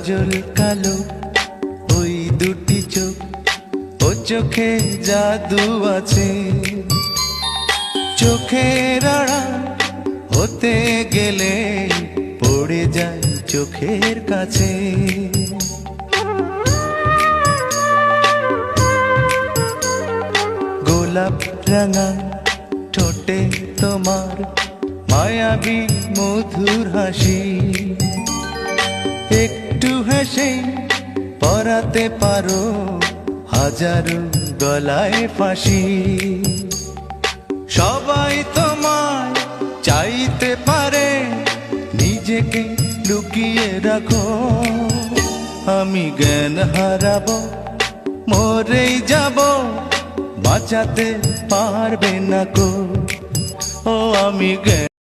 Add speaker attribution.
Speaker 1: কাজল কালো ওই দুটি চোখ, ও চোখে জাদু আছে। চোখের আড়াল হতে গেলে পড়ে যায় চোখের কাছে। গোলাপ রাঙা ঠোঁটে তোমার মায়াবী মধুর হাসি, একটু হেসে পরাতে পারো হাজারো গলায় ফাঁসি। সবাই তোমায় চাইতে পারে, নিজেকে লুকিয়ে রাখো। আমি জ্ঞান হারাবো, মরেই যাব, বাঁচাতে পারবে না কো। ও আমি জ্ঞান